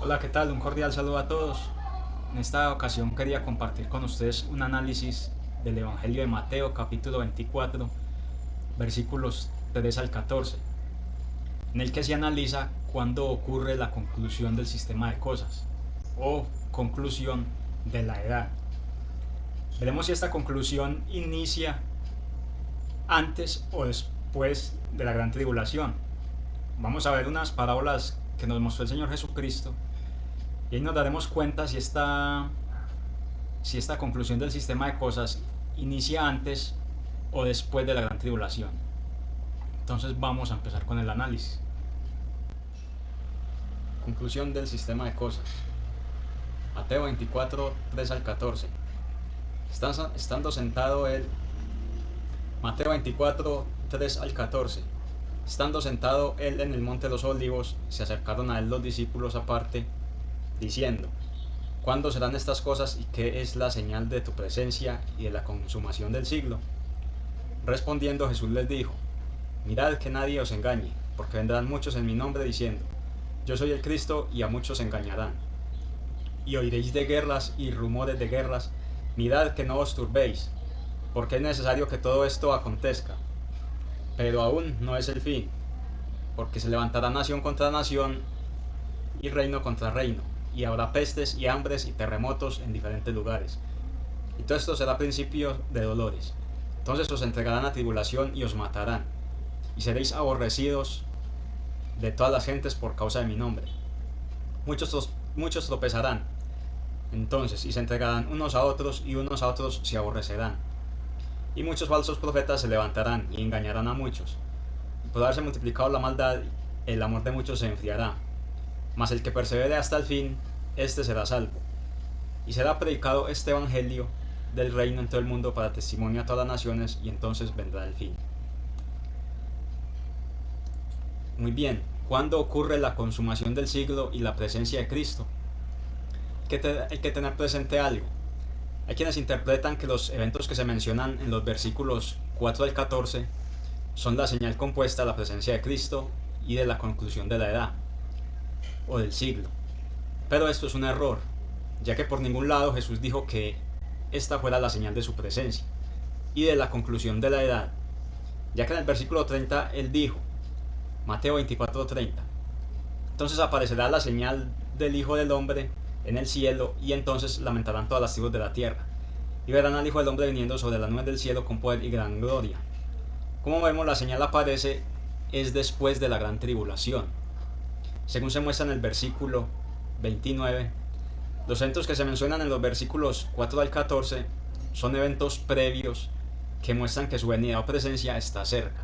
Hola, ¿qué tal? Un cordial saludo a todos. En esta ocasión quería compartir con ustedes un análisis del Evangelio de Mateo, capítulo 24, versículos 3 al 14, en el que se analiza cuándo ocurre la conclusión del sistema de cosas o conclusión de la edad. Veremos si esta conclusión inicia antes o después de la gran tribulación. Vamos a ver unas parábolas que nos mostró el Señor Jesucristo y ahí nos daremos cuenta si esta conclusión del sistema de cosas inicia antes o después de la gran tribulación. Entonces vamos a empezar con el análisis. Conclusión del sistema de cosas. Mateo 24, 3 al 14. Estando sentado él, Mateo 24, 3 al 14. Estando sentado él en el monte de los olivos, se acercaron a él los discípulos aparte, diciendo: ¿Cuándo serán estas cosas y qué es la señal de tu presencia y de la consumación del siglo? Respondiendo Jesús les dijo: Mirad que nadie os engañe, porque vendrán muchos en mi nombre diciendo: Yo soy el Cristo, y a muchos engañarán. Y oiréis de guerras y rumores de guerras. Mirad que no os turbéis, porque es necesario que todo esto acontezca. Pero aún no es el fin, porque se levantará nación contra nación y reino contra reino, y habrá pestes y hambres y terremotos en diferentes lugares. Y todo esto será principio de dolores. Entonces os entregarán a tribulación y os matarán, y seréis aborrecidos de todas las gentes por causa de mi nombre. Muchos tropezarán entonces y se entregarán unos a otros, y unos a otros se aborrecerán. Y muchos falsos profetas se levantarán y engañarán a muchos. Y por haberse multiplicado la maldad, el amor de muchos se enfriará. Mas el que persevere hasta el fin, éste será salvo. Y será predicado este evangelio del reino en todo el mundo para testimonio a todas las naciones, y entonces vendrá el fin. Muy bien, ¿cuándo ocurre la consumación del siglo y la presencia de Cristo? Hay que tener presente algo. Hay quienes interpretan que los eventos que se mencionan en los versículos 4 al 14 son la señal compuesta de la presencia de Cristo y de la conclusión de la edad o del siglo. Pero esto es un error, ya que por ningún lado Jesús dijo que esta fuera la señal de su presencia y de la conclusión de la edad, ya que en el versículo 30 él dijo, Mateo 24:30, entonces aparecerá la señal del Hijo del Hombre en el cielo, y entonces lamentarán todas las tribus de la tierra, y verán al Hijo del Hombre viniendo sobre las nubes del cielo con poder y gran gloria. Como vemos, la señal aparece es después de la gran tribulación. Según se muestra en el versículo 29, los eventos que se mencionan en los versículos 4 al 14 son eventos previos que muestran que su venida o presencia está cerca,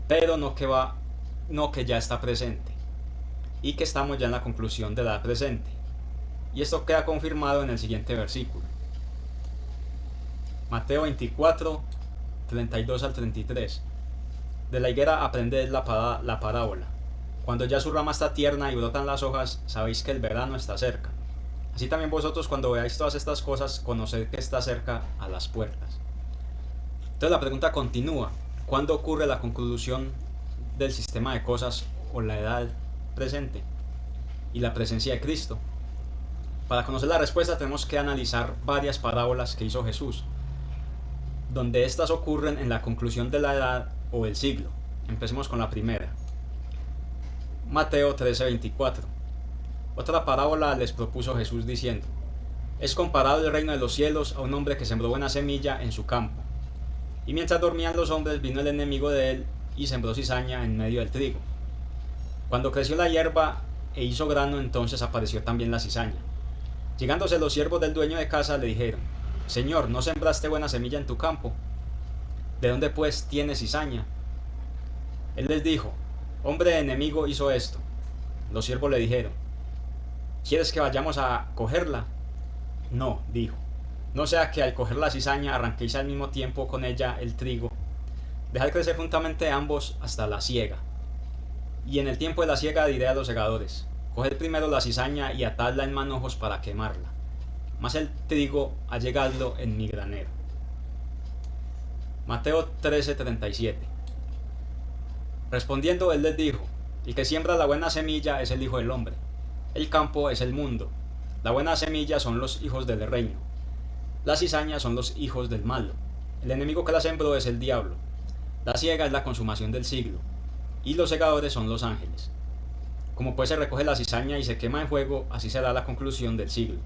pero no que ya está presente, y que estamos ya en la conclusión de la presente. Y esto queda confirmado en el siguiente versículo. Mateo 24, 32 al 33. De la higuera aprended la parábola. Cuando ya su rama está tierna y brotan las hojas, sabéis que el verano está cerca. Así también vosotros, cuando veáis todas estas cosas, conoced que está cerca a las puertas. Entonces la pregunta continúa: ¿cuándo ocurre la conclusión del sistema de cosas o la edad presente y la presencia de Cristo? Para conocer la respuesta tenemos que analizar varias parábolas que hizo Jesús, donde estas ocurren en la conclusión de la edad o el siglo. Empecemos con la primera. Mateo 13:24. Otra parábola les propuso Jesús diciendo: Es comparado el reino de los cielos a un hombre que sembró buena semilla en su campo. Y mientras dormían los hombres, vino el enemigo de él y sembró cizaña en medio del trigo. Cuando creció la hierba e hizo grano, entonces apareció también la cizaña. Llegándose los siervos del dueño de casa, le dijeron: Señor, ¿no sembraste buena semilla en tu campo? ¿De dónde pues tienes cizaña? Él les dijo: Hombre enemigo hizo esto. Los siervos le dijeron: ¿Quieres que vayamos a cogerla? No, dijo. No sea que al coger la cizaña arranquéis al mismo tiempo con ella el trigo. Dejad crecer juntamente ambos hasta la siega. Y en el tiempo de la siega diré a los segadores: Coged primero la cizaña y atadla en manojos para quemarla, mas el trigo allegadlo en mi granero. Mateo 13:37. Respondiendo él les dijo: El que siembra la buena semilla es el Hijo del Hombre. El campo es el mundo. La buena semilla son los hijos del reino. La cizaña son los hijos del malo. El enemigo que la sembró es el diablo. La siega es la consumación del siglo. Y los segadores son los ángeles. Como pues se recoge la cizaña y se quema en fuego, así será la conclusión del siglo.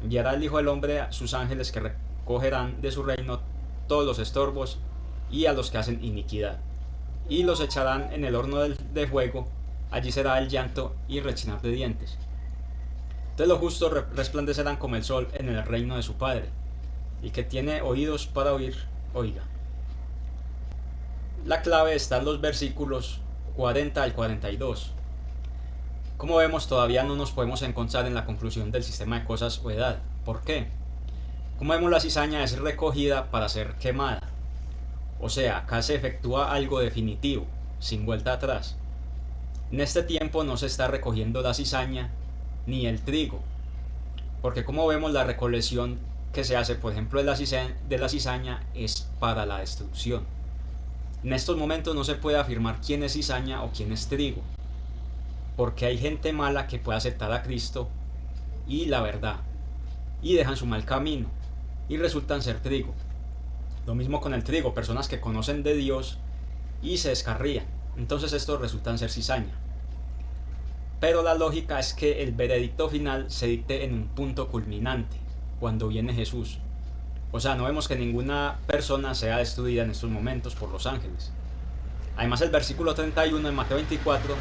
Enviará el Hijo del Hombre a sus ángeles que recogerán de su reino todos los estorbos y a los que hacen iniquidad, y los echarán en el horno de fuego. Allí será el llanto y rechinar de dientes. Entonces los justos resplandecerán como el sol en el reino de su Padre. El que tiene oídos para oír, oiga. La clave está en los versículos 40 al 42. Como vemos, todavía no nos podemos encontrar en la conclusión del sistema de cosas o edad. ¿Por qué? Como vemos, la cizaña es recogida para ser quemada. O sea, acá se efectúa algo definitivo, sin vuelta atrás. En este tiempo no se está recogiendo la cizaña ni el trigo, porque como vemos, la recolección que se hace, por ejemplo, de la cizaña es para la destrucción. En estos momentos no se puede afirmar quién es cizaña o quién es trigo, porque hay gente mala que puede aceptar a Cristo y la verdad, y dejan su mal camino, y resultan ser trigo. Lo mismo con el trigo, personas que conocen de Dios y se descarrían, entonces estos resultan ser cizaña. Pero la lógica es que el veredicto final se dicte en un punto culminante, cuando viene Jesús. O sea, no vemos que ninguna persona sea destruida en estos momentos por los ángeles. Además, el versículo 31 de Mateo 24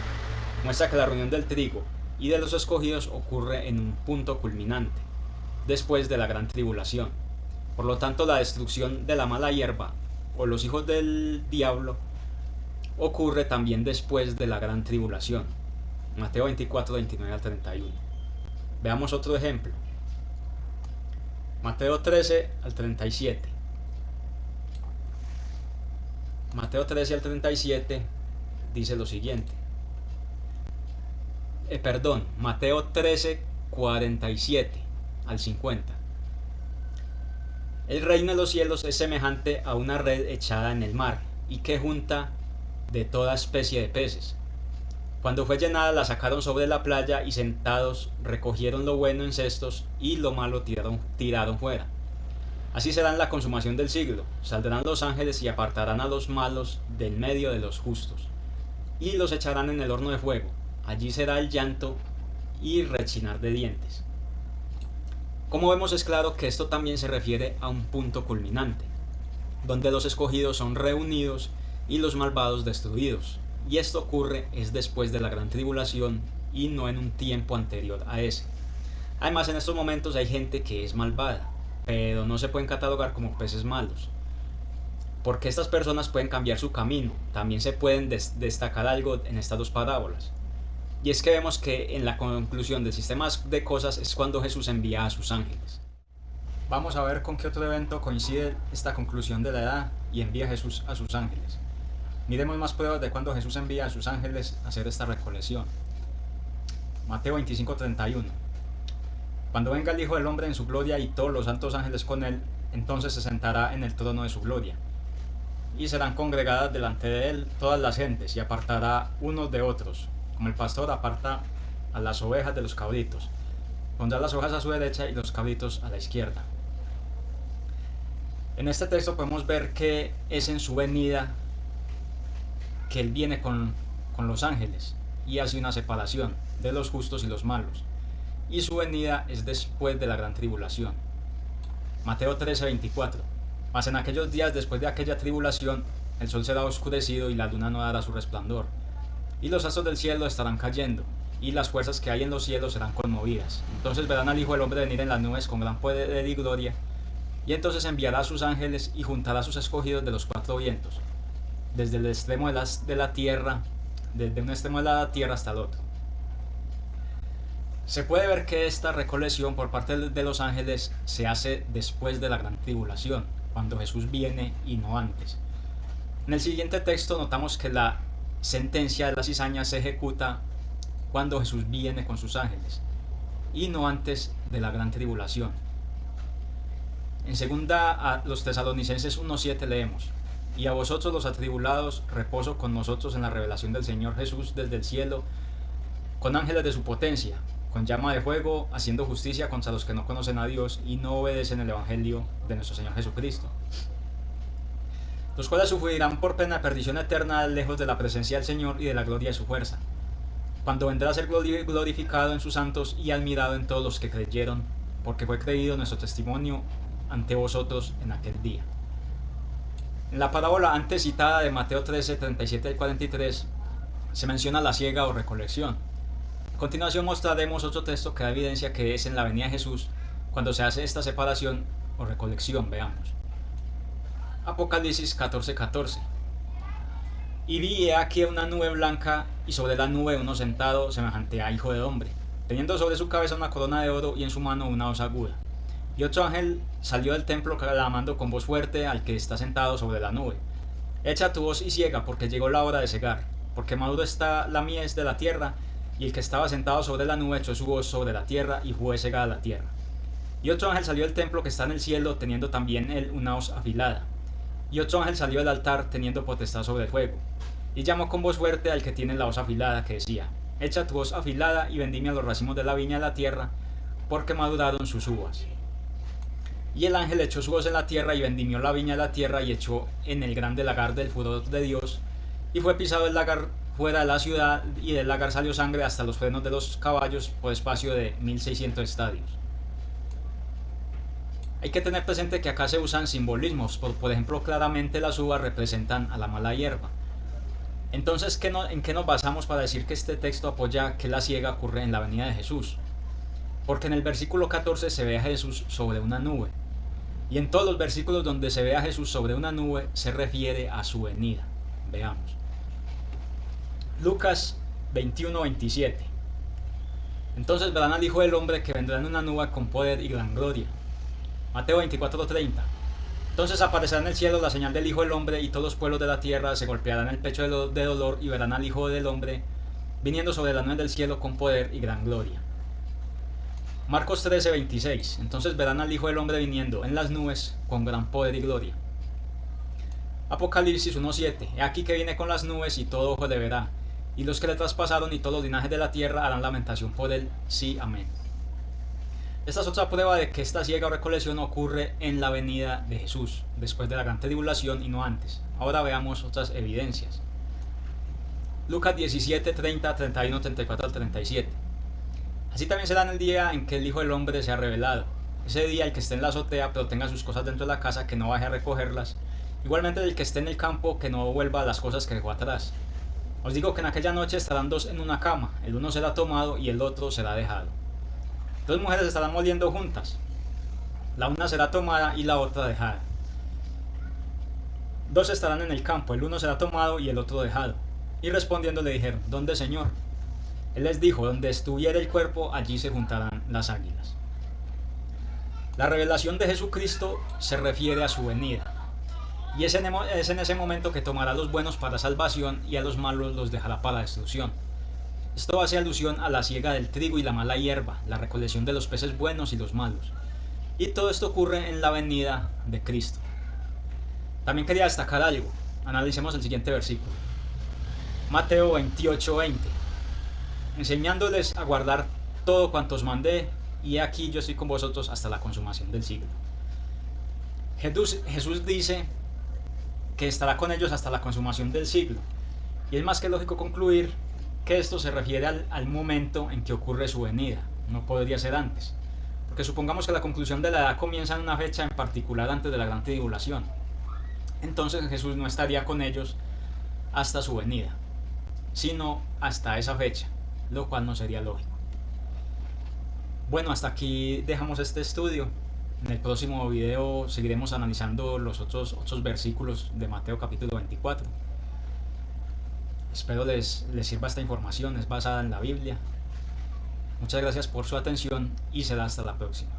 muestra que la reunión del trigo y de los escogidos ocurre en un punto culminante, después de la gran tribulación. Por lo tanto, la destrucción de la mala hierba o los hijos del diablo ocurre también después de la gran tribulación. Mateo 24, 29 al 31. Veamos otro ejemplo. Mateo 13 al 37. Mateo 13 al 37 dice lo siguiente. Mateo 13, 47 al 50. El reino de los cielos es semejante a una red echada en el mar y que junta de toda especie de peces. Cuando fue llenada la sacaron sobre la playa y sentados recogieron lo bueno en cestos y lo malo tiraron fuera. Así será en la consumación del siglo. Saldrán los ángeles y apartarán a los malos del medio de los justos y los echarán en el horno de fuego. Allí será el llanto y rechinar de dientes. Como vemos, es claro que esto también se refiere a un punto culminante, donde los escogidos son reunidos y los malvados destruidos. Y esto ocurre es después de la gran tribulación y no en un tiempo anterior a ese. Además, en estos momentos hay gente que es malvada, pero no se pueden catalogar como peces malos, porque estas personas pueden cambiar su camino. También se pueden destacar algo en estas dos parábolas. Y es que vemos que en la conclusión del sistema de cosas es cuando Jesús envía a sus ángeles. Vamos a ver con qué otro evento coincide esta conclusión de la edad y envía a Jesús a sus ángeles. Miremos más pruebas de cuando Jesús envía a sus ángeles a hacer esta recolección. Mateo 25:31. Cuando venga el Hijo del Hombre en su gloria y todos los santos ángeles con él, entonces se sentará en el trono de su gloria. Y serán congregadas delante de él todas las gentes, y apartará unos de otros, como el pastor aparta a las ovejas de los cabritos. Pondrá las ovejas a su derecha y los cabritos a la izquierda. En este texto podemos ver que es en su venida que él viene con los ángeles y hace una separación de los justos y los malos. Y su venida es después de la gran tribulación. Mateo 13:24. Mas en aquellos días después de aquella tribulación, el sol será oscurecido y la luna no dará su resplandor. Y los astros del cielo estarán cayendo, y las fuerzas que hay en los cielos serán conmovidas. Entonces verán al Hijo del Hombre venir en las nubes con gran poder y gloria, y entonces enviará a sus ángeles y juntará a sus escogidos de los cuatro vientos, desde el extremo de la tierra, desde un extremo de la tierra hasta el otro. Se puede ver que esta recolección por parte de los ángeles se hace después de la gran tribulación, cuando Jesús viene y no antes. En el siguiente texto notamos que la sentencia de la cizaña se ejecuta cuando Jesús viene con sus ángeles y no antes de la gran tribulación. En segunda a los Tesalonicenses 1:7 leemos: y a vosotros los atribulados, reposo con nosotros en la revelación del Señor Jesús desde el cielo, con ángeles de su potencia, con llama de fuego, haciendo justicia contra los que no conocen a Dios y no obedecen el Evangelio de nuestro Señor Jesucristo, los cuales sufrirán por pena de perdición eterna lejos de la presencia del Señor y de la gloria de su fuerza, cuando vendrá a ser glorificado en sus santos y admirado en todos los que creyeron, porque fue creído nuestro testimonio ante vosotros en aquel día. En la parábola antes citada de Mateo 13, 37 al 43, se menciona la siega o recolección. A continuación mostraremos otro texto que da evidencia que es en la venida de Jesús cuando se hace esta separación o recolección. Veamos. Apocalipsis 14, 14. Y vi aquí una nube blanca, y sobre la nube uno sentado semejante a hijo de hombre, teniendo sobre su cabeza una corona de oro y en su mano una hoz aguda. Y otro ángel salió del templo clamando con voz fuerte al que está sentado sobre la nube: echa tu hoz y ciega, porque llegó la hora de cegar, porque maduro está la mies de la tierra. Y el que estaba sentado sobre la nube echó su hoz sobre la tierra, y fue cegada la tierra. Y otro ángel salió del templo que está en el cielo, teniendo también él una hoz afilada. Y otro ángel salió del altar, teniendo potestad sobre el fuego, y llamó con voz fuerte al que tiene la hoz afilada, que decía: echa tu hoz afilada y vendimia los racimos de la viña de la tierra, porque maduraron sus uvas. Y el ángel echó su hoz en la tierra y vendimió la viña de la tierra, y echó en el grande lagar del furor de Dios, y fue pisado el lagar fuera de la ciudad, y del lagar salió sangre hasta los frenos de los caballos por espacio de 1600 estadios. Hay que tener presente que acá se usan simbolismos, por ejemplo, claramente las uvas representan a la mala hierba. Entonces, ¿en qué nos basamos para decir que este texto apoya que la siega ocurre en la venida de Jesús? Porque en el versículo 14 se ve a Jesús sobre una nube, y en todos los versículos donde se ve a Jesús sobre una nube se refiere a su venida. Veamos. Lucas 21, 27. Entonces verán al Hijo del Hombre que vendrá en una nube con poder y gran gloria. Mateo 24, 30. Entonces aparecerá en el cielo la señal del Hijo del Hombre, y todos los pueblos de la tierra se golpearán el pecho de dolor y verán al Hijo del Hombre viniendo sobre la nube del cielo con poder y gran gloria. Marcos 13, 26. Entonces verán al Hijo del Hombre viniendo en las nubes con gran poder y gloria. Apocalipsis 1, 7. He aquí que viene con las nubes, y todo ojo le verá, y los que le traspasaron y todos los linajes de la tierra harán lamentación por él. Sí, amén. Esta es otra prueba de que esta siega o recolección ocurre en la venida de Jesús, después de la gran tribulación y no antes. Ahora veamos otras evidencias. Lucas 17, 30, 31, 34 al 37. Así también será en el día en que el Hijo del Hombre sea revelado. Ese día el que esté en la azotea pero tenga sus cosas dentro de la casa, que no baje a recogerlas. Igualmente el que esté en el campo, que no vuelva a las cosas que dejó atrás. Os digo que en aquella noche estarán dos en una cama, el uno será tomado y el otro será dejado. Dos mujeres estarán moliendo juntas, la una será tomada y la otra dejada. Dos estarán en el campo, el uno será tomado y el otro dejado. Y respondiendo le dijeron: ¿dónde, Señor? Él les dijo: donde estuviera el cuerpo, allí se juntarán las águilas. La revelación de Jesucristo se refiere a su venida, y es en ese momento que tomará a los buenos para salvación y a los malos los dejará para destrucción. Esto hace alusión a la siega del trigo y la mala hierba, la recolección de los peces buenos y los malos. Y todo esto ocurre en la venida de Cristo. También quería destacar algo. Analicemos el siguiente versículo. Mateo 28, 20. Enseñándoles a guardar todo cuanto os mandé, y aquí yo estoy con vosotros hasta la consumación del siglo. Jesús dice que estará con ellos hasta la consumación del siglo. Y es más que lógico concluir que esto se refiere al momento en que ocurre su venida. No podría ser antes. Porque supongamos que la conclusión de la edad comienza en una fecha en particular antes de la gran tribulación. Entonces Jesús no estaría con ellos hasta su venida, sino hasta esa fecha, lo cual no sería lógico. Bueno, hasta aquí dejamos este estudio. En el próximo video seguiremos analizando los otros versículos de Mateo capítulo 24. Espero les sirva esta información, es basada en la Biblia. Muchas gracias por su atención y será hasta la próxima.